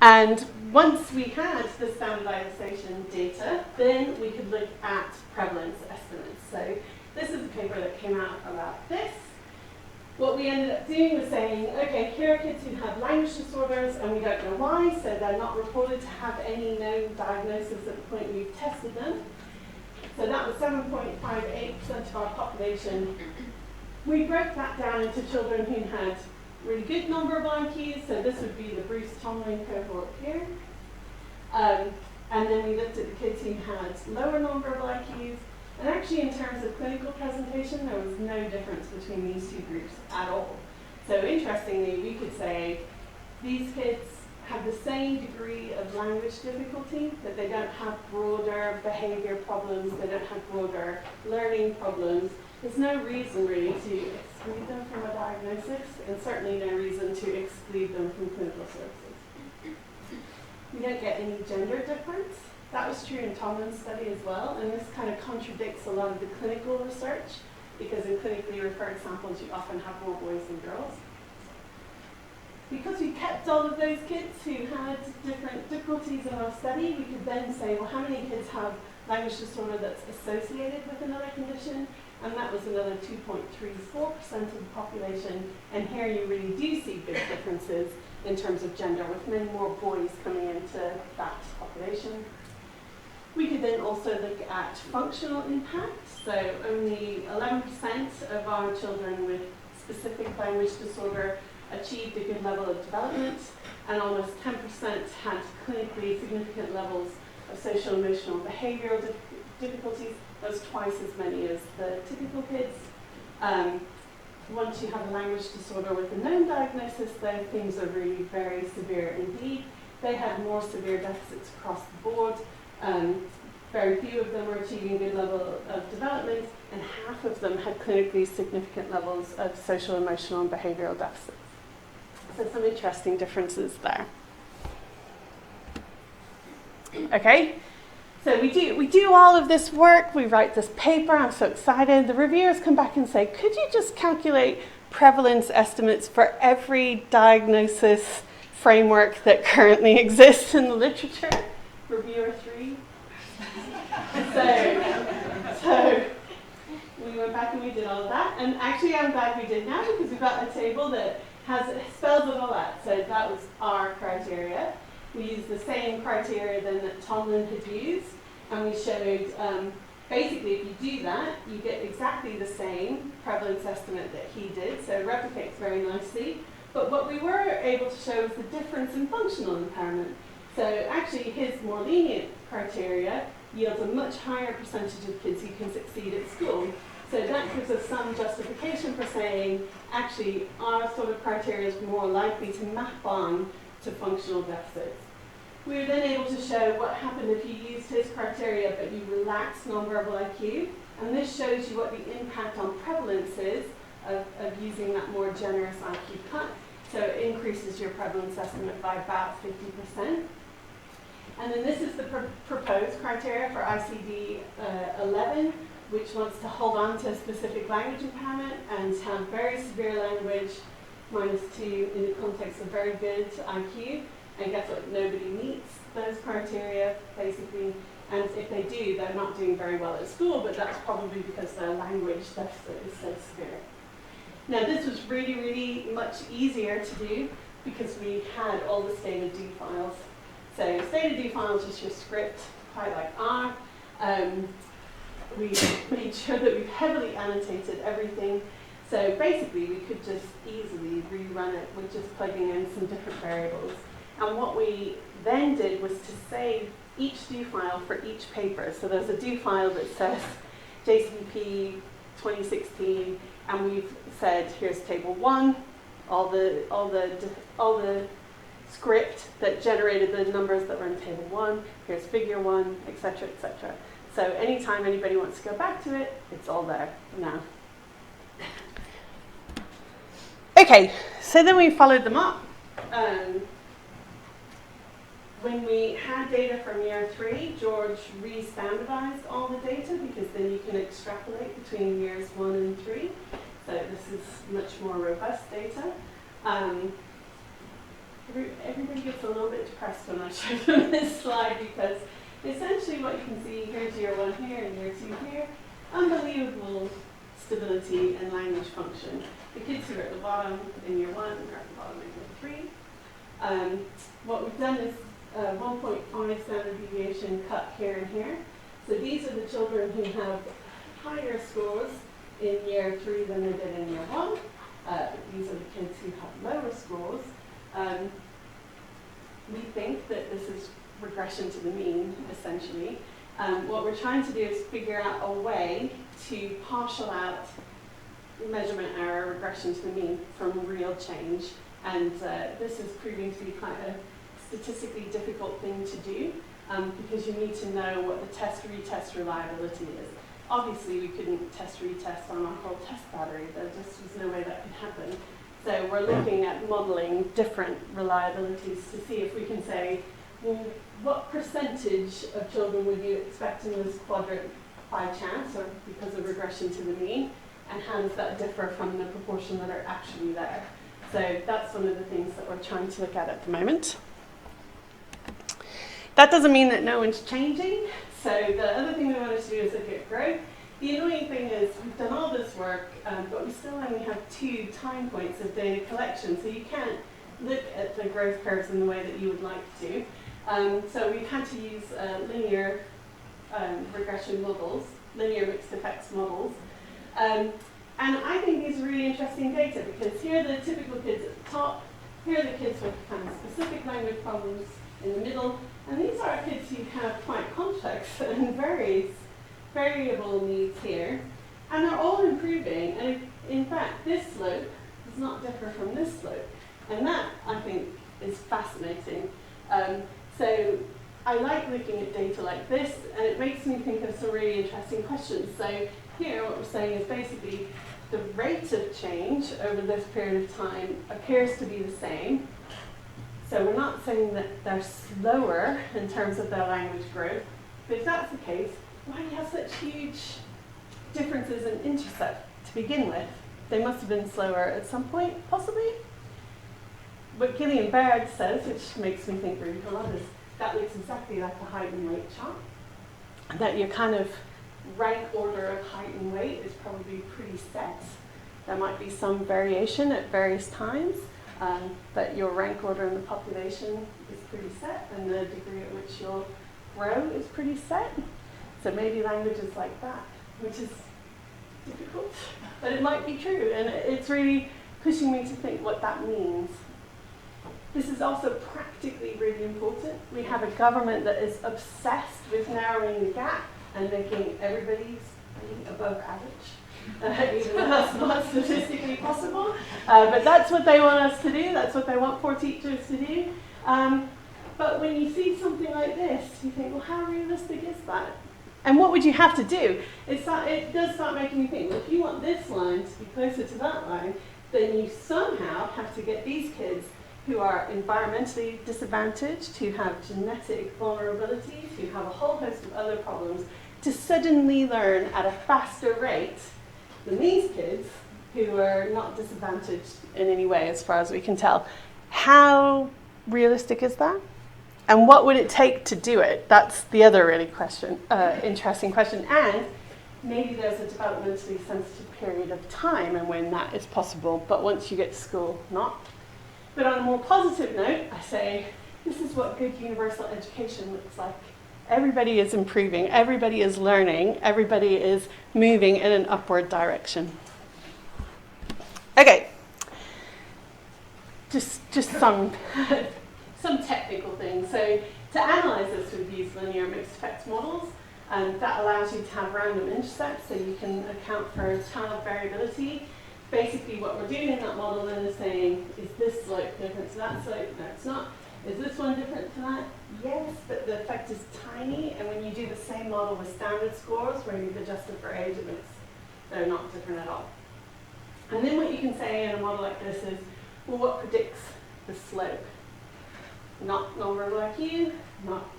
And once we had the standardization data, then we could look at prevalence estimates. So this is a paper that came out about this. What we ended up doing was saying, okay, here are kids who have language disorders and we don't know why, so they're not reported to have any known diagnosis at the point we've tested them. So that was 7.58% of our population. We broke that down into children who had really good number of IQs, so this would be the Bruce Tomlin cohort here. And then we looked at the kids who had lower number of IQs, and actually in terms of clinical presentation, there was no difference between these two groups at all. So interestingly, we could say these kids have the same degree of language difficulty, but they don't have broader behavior problems, they don't have broader learning problems. There's no reason really to exclude them from a diagnosis, and certainly no reason to exclude them from clinical services. We don't get any gender difference. That was true in Tomlin's study as well, and this kind of contradicts a lot of the clinical research, because in clinically referred samples you often have more boys than girls. Because we kept all of those kids who had different difficulties in our study, we could then say, well, how many kids have language disorder that's associated with another condition? And that was another 2.34% of the population. And here you really do see big differences in terms of gender, with many more boys coming into that population. We could then also look at functional impact. So only 11% of our children with specific language disorder achieved a good level of development, and almost 10% had clinically significant levels of social, emotional, behavioral difficulties. That was twice as many as the typical kids. Once you have a language disorder with a known diagnosis, then things are really very severe indeed. They had more severe deficits across the board. Very few of them were achieving a good level of development, and half of them had clinically significant levels of social, emotional, and behavioral deficits. So some interesting differences there. Okay, so we do all of this work. We write this paper. I'm so excited. The reviewers come back and say, could you just calculate prevalence estimates for every diagnosis framework that currently exists in the literature? Reviewer 3. So we went back and we did all of that. And actually, I'm glad we did now because we've got a table that spells it all out. So that was our criteria. We used the same criteria then that Tomlin had used, and we showed basically if you do that, you get exactly the same prevalence estimate that he did, so it replicates very nicely. But what we were able to show is the difference in functional impairment. So actually his more lenient criteria yields a much higher percentage of kids who can succeed at school. So that gives us some justification for saying, actually, our sort of criteria is more likely to map on to functional deficits. We were then able to show what happened if you used his criteria but you relaxed nonverbal IQ. And this shows you what the impact on prevalence is of using that more generous IQ cut. So it increases your prevalence estimate by about 50%. And then this is the proposed criteria for ICD 11, which wants to hold on to a specific language impairment and have very severe language, -2 in the context of very good IQ. And guess what? Nobody meets those criteria, basically. And if they do, they're not doing very well at school, but that's probably because their language deficit is so severe. Now, this was really, really much easier to do because we had all the stated D files. So stated D files is your script, quite like R. We made sure that we've heavily annotated everything. So basically, we could just easily rerun it with just plugging in some different variables. And what we then did was to save each do file for each paper. So there's a do file that says JCP 2016, and we've said here's table 1, all the script that generated the numbers that were in table 1, here's figure 1, etc., etc. So anytime anybody wants to go back to it, it's all there now. Okay, so then we followed them up. When we had data from year 3, George re-standardized all the data because then you can extrapolate between years 1 and 3. So this is much more robust data. Everybody gets a little bit depressed when I show them this slide because essentially what you can see, here's year 1 here and year 2 here. Unbelievable stability and language function. The kids who are at the bottom in year 1 are at the bottom in year 3. What we've done is 1.5 standard deviation cut here and here. So these are the children who have higher scores in year 3 than they did in year 1. These are the kids who have lower scores. We think that this is regression to the mean, essentially. What we're trying to do is figure out a way to partial out measurement error, regression to the mean from real change. And this is proving to be quite a statistically difficult thing to do because you need to know what the test-retest reliability is. Obviously, we couldn't test-retest on our whole test battery. There just was no way that could happen. So we're looking at modeling different reliabilities to see if we can say, well, what percentage of children would you expect in this quadrant by chance or because of regression to the mean? And how does that differ from the proportion that are actually there? So that's one of the things that we're trying to look at the moment. That doesn't mean that no one's changing. So the other thing we wanted to do is look at growth. The annoying thing is we've done all this work, but we still only have 2 time points of data collection. So you can't look at the growth curves in the way that you would like to. So we've had to use linear regression models, linear mixed effects models. And I think these are really interesting data because here are the typical kids at the top, here are the kids with kind of specific language problems in the middle, and these are kids who have quite complex and variable needs here, and they're all improving. And in fact, this slope does not differ from this slope, and that I think is fascinating. So I like looking at data like this, and it makes me think of some really interesting questions. So here, what we're saying is basically the rate of change over this period of time appears to be the same. So we're not saying that they're slower in terms of their language growth, but if that's the case, why do you have such huge differences in intercept to begin with? They must have been slower at some point, possibly. What Gillian Baird says, which makes me think really hard, is that looks exactly like a height and weight chart. That you're kind of rank order of height and weight is probably pretty set. There might be some variation at various times, but your rank order in the population is pretty set, and the degree at which you'll grow is pretty set. So maybe language is like that, which is difficult, but it might be true, and it's really pushing me to think what that means. This is also practically really important. We have a government that is obsessed with narrowing the gap and making everybody's above average, even though that's not statistically possible. But that's what they want us to do. That's what they want poor teachers to do. But when you see something like this, you think, well, how realistic is that? And what would you have to do? It does start making me think, well, if you want this line to be closer to that line, then you somehow have to get these kids who are environmentally disadvantaged, who have genetic vulnerabilities, who have a whole host of other problems, to suddenly learn at a faster rate than these kids who are not disadvantaged in any way, as far as we can tell. How realistic is that? And what would it take to do it? That's the other really interesting question. And maybe there's a developmentally sensitive period of time and when that is possible, but once you get to school, not. But on a more positive note, I say, this is what good universal education looks like. Everybody is improving, everybody is learning, everybody is moving in an upward direction. Okay, just some technical things. So to analyze this, we've used linear mixed effects models, and that allows you to have random intercepts so you can account for child variability. Basically what we're doing in that model then is saying, is this slope different to that slope? No, it's not. Is this one different to that? Yes, but the effect is tiny, and when you do the same model with standard scores where you've adjusted for age, they're not different at all. And then what you can say in a model like this is, well, what predicts the slope? Not nonverbal IQ, not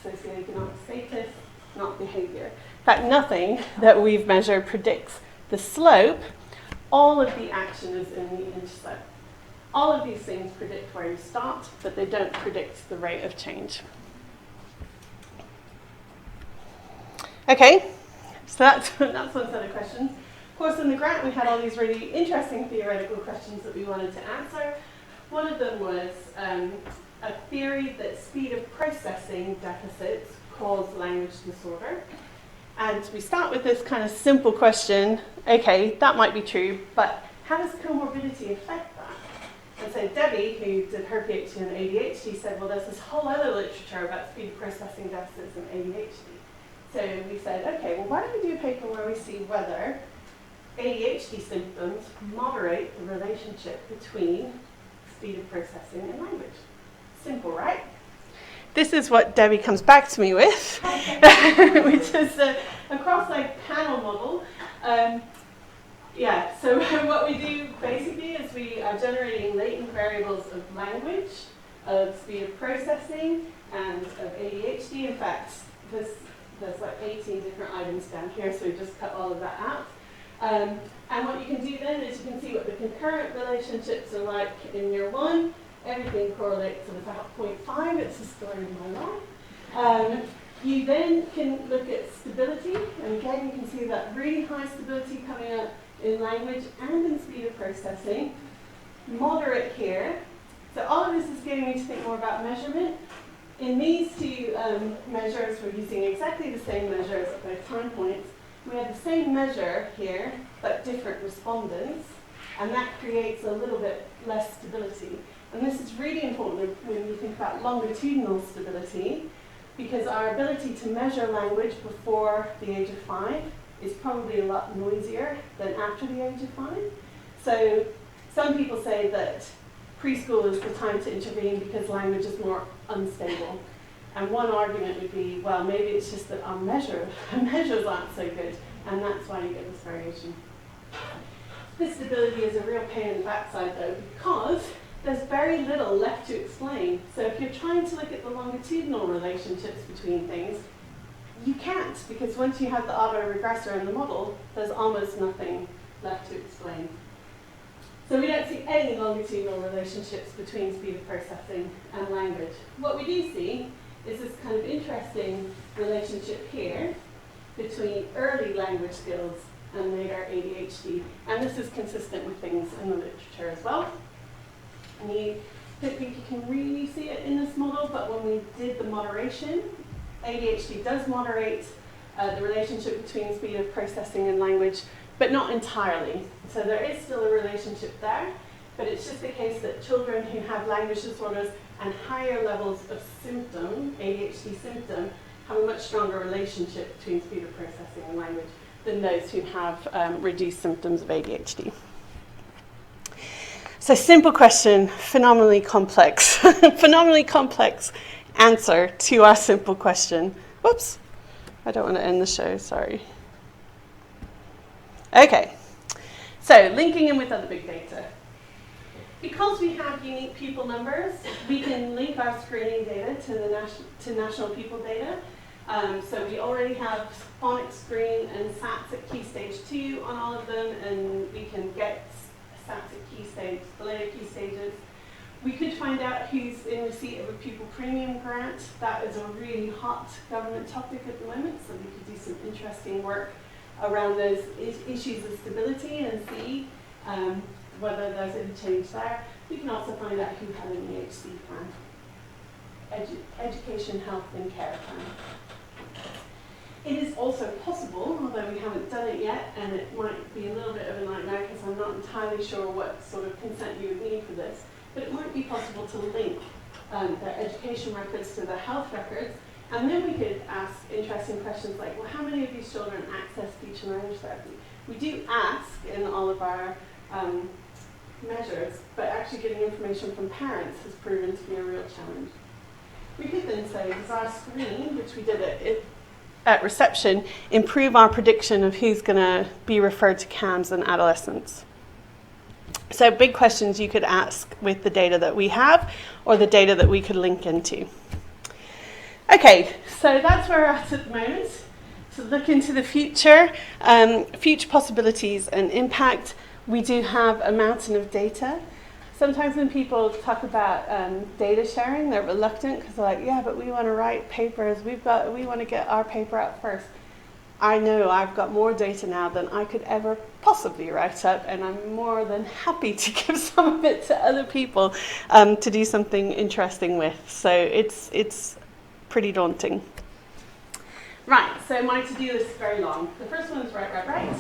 socioeconomic status, not behavior. In fact, nothing that we've measured predicts the slope. All of the action is in the intercept. All of these things predict where you start, but they don't predict the rate of change. Okay, so that's one set of questions. Of course, in the grant, we had all these really interesting theoretical questions that we wanted to answer. One of them was a theory that speed of processing deficits cause language disorder. And we start with this kind of simple question, okay, that might be true, but how does comorbidity affect that? And so Debbie, who did her PhD in ADHD, said, well, there's this whole other literature about speed of processing deficits in ADHD. So we said, okay, well, why don't we do a paper where we see whether ADHD symptoms moderate the relationship between speed of processing and language. Simple, right? This is what Debbie comes back to me with, which is a cross-leg panel model. So what we do basically is we are generating latent variables of language, of speed of processing, and of ADHD. In fact, there's like 18 different items down here, so we just cut all of that out. And what you can do then is you can see what the concurrent relationships are like in year one. Everything correlates at about 0.5. It's the story of my life. You then can look at stability, and again you can see that really high stability coming up in language and in speed of processing. Moderate here. So all of this is getting me to think more about measurement. In these two measures, we're using exactly the same measures at both time points. We have the same measure here, but different respondents, and that creates a little bit less stability. And this is really important when you think about longitudinal stability, because our ability to measure language before the age of 5 is probably a lot noisier than after the age of 5. So some people say that preschool is the time to intervene because language is more unstable. And one argument would be, well, maybe it's just that our measures aren't so good, and that's why you get this variation. This stability is a real pain in the backside, though, because there's very little left to explain. So if you're trying to look at the longitudinal relationships between things, you can't, because once you have the autoregressor in the model, there's almost nothing left to explain. So we don't see any longitudinal relationships between speed of processing and language. What we do see is this kind of interesting relationship here, between early language skills and later ADHD. And this is consistent with things in the literature as well. And I don't think you can really see it in this model, but when we did the moderation, ADHD does moderate the relationship between speed of processing and language, but not entirely. So there is still a relationship there, but it's just the case that children who have language disorders and higher levels of symptom, ADHD symptom, have a much stronger relationship between speed of processing and language than those who have reduced symptoms of ADHD. So simple question, phenomenally complex. Phenomenally complex answer to our simple question. Whoops, I don't want to end the show, sorry. Okay, so linking in with other big data. Because we have unique pupil numbers, we can link our screening data to national pupil data. So we already have phonics screen and SATs at key stage 2 on all of them, and we can get SATs at key stage, the later key stages. We could find out who's in receipt of a pupil premium grant. That is a really hot government topic at the moment, so we could do some interesting work around those issues of stability and see whether there's any change there. We can also find out who had an EHC plan, education, health and care plan. It is also possible, although we haven't done it yet, and it might be a little bit of a nightmare because I'm not entirely sure what sort of consent you would need for this, but it might be possible to link their education records to their health records, and then we could ask interesting questions like, well, how many of these children access speech and language therapy? We do ask in all of our measures, but actually getting information from parents has proven to be a real challenge. We could then say, does our screen, which we did at reception, improve our prediction of who's going to be referred to CAMS in adolescents? So big questions you could ask with the data that we have or the data that we could link into. Okay, so that's where we're at the moment. To look into the future, future possibilities and impact. We do have a mountain of data. Sometimes when people talk about data sharing, they're reluctant because they're like, yeah, but we want to write papers. We want to get our paper out first. I know I've got more data now than I could ever possibly write up, and I'm more than happy to give some of it to other people to do something interesting with. So it's pretty daunting. Right, so my to-do list is very long. The first one is write.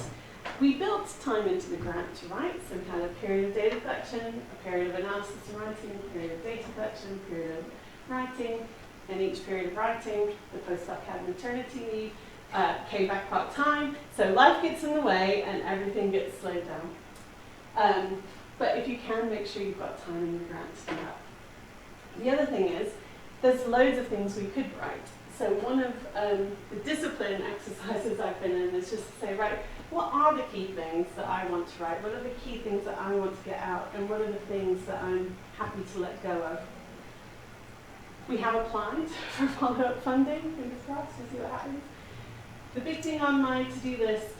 We built time into the grant to write, so we had a period of data collection, a period of analysis and writing, a period of data collection, a period of writing, and each period of writing, the postdoc had maternity leave, came back part-time, so life gets in the way and everything gets slowed down. But if you can, make sure you've got time in your grant to do that. The other thing is, there's loads of things we could write. So one of the discipline exercises I've been in is just to say, right, what are the key things that I want to write? What are the key things that I want to get out? And what are the things that I'm happy to let go of? We have applied for follow-up funding, fingers crossed, we'll see what happens. The big thing on my to-do list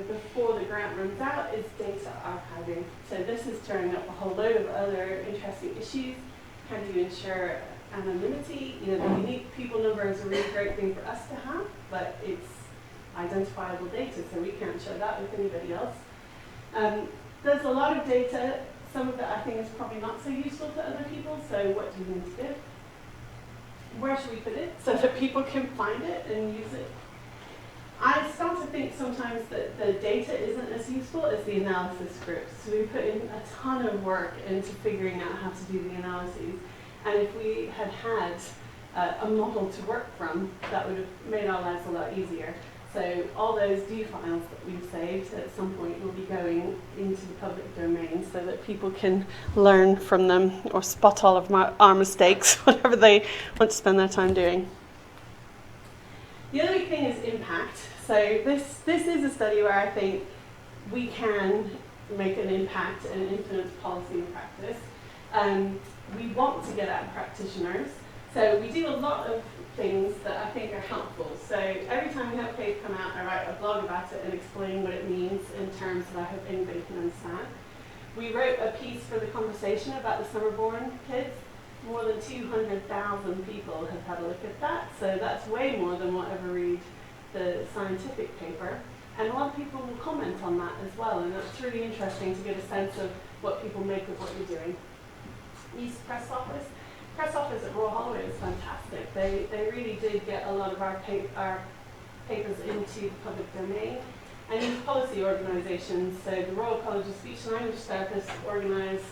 before the grant runs out is data archiving. So this is turning up a whole load of other interesting issues. How do you ensure anonymity? You know, the unique pupil number is a really great thing for us to have, but it's identifiable data, so we can't share that with anybody else. There's a lot of data. Some of it I think is probably not so useful to other people, so what do we need to do? Where should we put it so that people can find it and use it? I start to think sometimes that the data isn't as useful as the analysis scripts. So we put in a ton of work into figuring out how to do the analyses. And if we had had a model to work from, that would have made our lives a lot easier. So all those D files that we've saved at some point will be going into the public domain so that people can learn from them or spot all of our mistakes, whatever they want to spend their time doing. The other big thing is impact. So this is a study where I think we can make an impact and influence policy and practice. We want to get at practitioners. So we do a lot of things that I think are helpful. So every time we have a paper come out, I write a blog about it and explain what it means in terms that I hope anybody can understand. We wrote a piece for The Conversation about the summer-born kids. More than 200,000 people have had a look at that, so that's way more than what ever read the scientific paper. And a lot of people will comment on that as well, and it's really interesting to get a sense of what people make of what you're doing. East Press Office. Press Office at Royal Holloway is fantastic. They really did get a lot of our papers into the public domain. And these policy organisations, so the Royal College of Speech and Language Therapists organised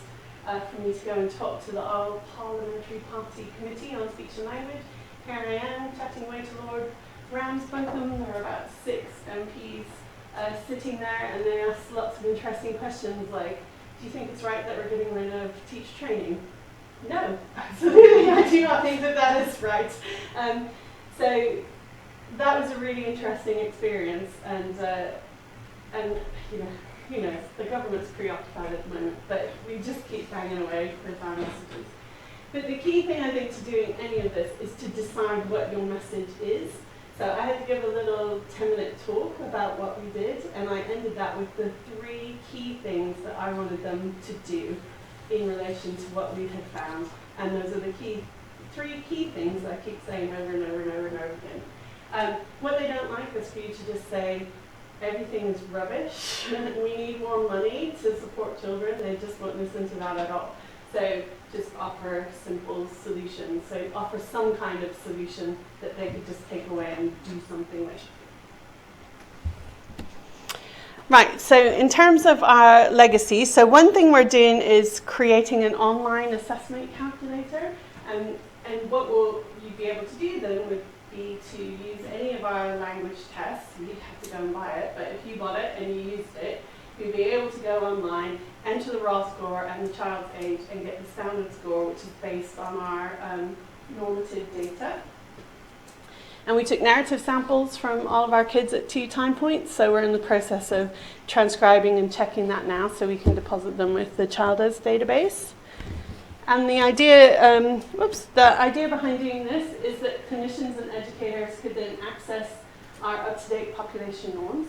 for me to go and talk to the All Parliamentary Party Committee on Speech and Language. Here I am, chatting away to Lord Ramsbottom. There are about 6 MPs sitting there, and they asked lots of interesting questions like, do you think it's right that we're getting rid of teacher training? No, absolutely, I do not think that that is right. So that was a really interesting experience, and you know, who knows, the government's preoccupied at the moment, but we just keep banging away with our messages. But the key thing I think to doing any of this is to decide what your message is. So I had to give a little 10-minute talk about what we did, and I ended that with the 3 key things that I wanted them to do in relation to what we had found. And those are the 3 key things that I keep saying over and over and over and over again. What they don't like is for you to just say, everything is rubbish, we need more money to support children. They just won't listen to that at all. So just offer simple solutions. So offer some kind of solution that they could just take away and do something with. Right, so in terms of our legacy, so one thing we're doing is creating an online assessment calculator. And what will you be able to do then would be to use any of our language tests. You'd have to go and buy it, but if you bought it and you used it, you'd be able to go online, enter the raw score and the child's age, and get the standard score, which is based on our normative data. And we took narrative samples from all of our kids at 2 time points, so we're in the process of transcribing and checking that now so we can deposit them with the CHILDES database. And the idea, the idea behind doing this is that clinicians and educators could then access our up-to-date population norms.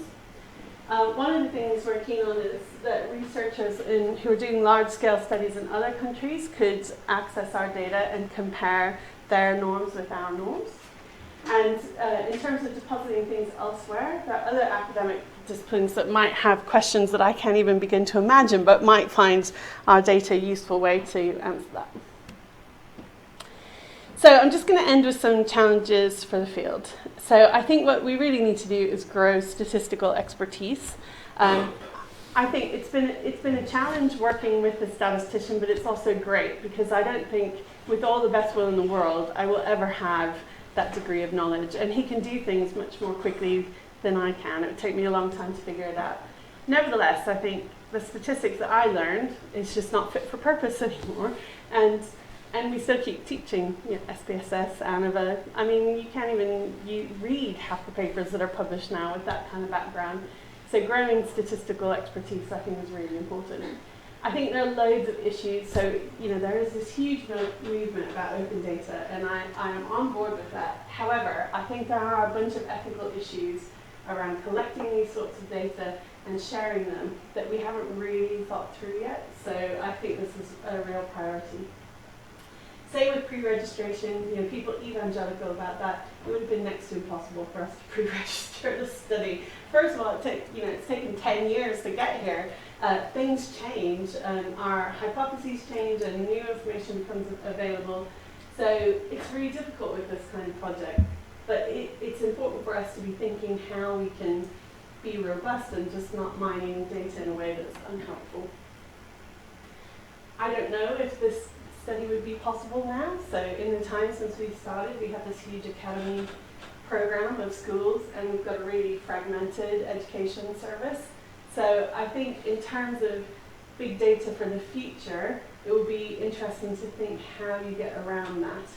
One of the things we're keen on is that researchers who are doing large-scale studies in other countries could access our data and compare their norms with our norms. And in terms of depositing things elsewhere, there are other academic disciplines that might have questions that I can't even begin to imagine, but might find our data a useful way to answer that. So I'm just going to end with some challenges for the field. So I think what we really need to do is grow statistical expertise. I think it's been a challenge working with a statistician, but it's also great because I don't think, with all the best will in the world, I will ever have that degree of knowledge. And he can do things much more quickly than I can. It would take me a long time to figure it out. Nevertheless, I think the statistics that I learned is just not fit for purpose anymore. And we still keep teaching, SPSS, ANOVA. I mean, you can't even read half the papers that are published now with that kind of background. So growing statistical expertise, I think, is really important. I think there are loads of issues. So, there is this huge movement about open data, and I am on board with that. However, I think there are a bunch of ethical issues around collecting these sorts of data and sharing them that we haven't really thought through yet. So I think this is a real priority. Same with pre-registration, people evangelical about that. It would have been next to impossible for us to pre-register the study. First of all, it's taken 10 years to get here. Things change, our hypotheses change, and new information becomes available. So it's really difficult with this kind of project. But it's important for us to be thinking how we can be robust and just not mining data in a way that's unhelpful. I don't know if this study would be possible now. So in the time since we started, we have this huge academy program of schools, and we've got a really fragmented education service. So I think in terms of big data for the future, it will be interesting to think how you get around that.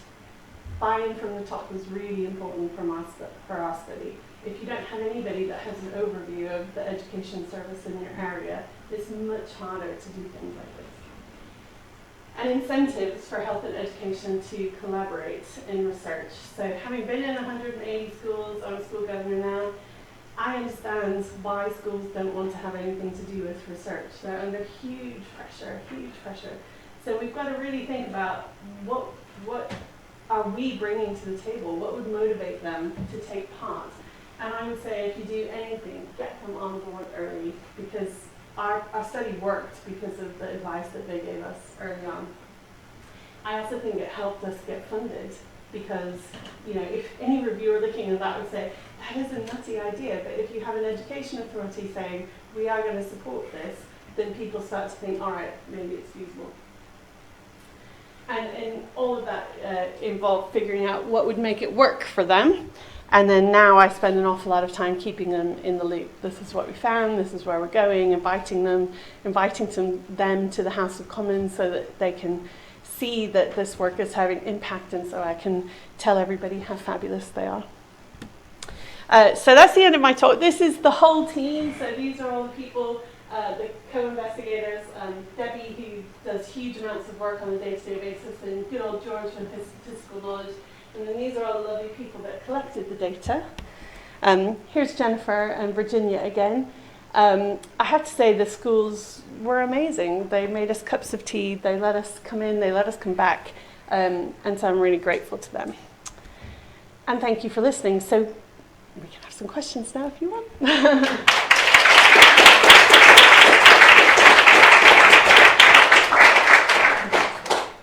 Buy-in from the top was really important for our study. If you don't have anybody that has an overview of the education service in your area, it's much harder to do things like this. And incentives for health and education to collaborate in research. So having been in 180 schools, I'm a school governor now, I understand why schools don't want to have anything to do with research. They're under huge pressure. So we've got to really think about what are we bringing to the table? What would motivate them to take part? And I would say if you do anything, get them on board early, because our study worked because of the advice that they gave us early on. I also think it helped us get funded, because if any reviewer looking at that would say, that is a nutty idea, but if you have an education authority saying, we are going to support this, then people start to think, all right, maybe it's feasible. And all of that involved figuring out what would make it work for them. And then now I spend an awful lot of time keeping them in the loop. This is what we found, this is where we're going, inviting them to the House of Commons so that they can see that this work is having impact, and so I can tell everybody how fabulous they are. So that's the end of my talk. This is the whole team. So these are all the people, the co-investigators, Debbie, who does huge amounts of work on a day-to-day basis, and good old George with his statistical knowledge. And then these are all the lovely people that collected the data. Here's Jennifer and Virginia again. I have to say the schools were amazing. They made us cups of tea, they let us come in, they let us come back, and so I'm really grateful to them. And thank you for listening. So we can have some questions now if you want.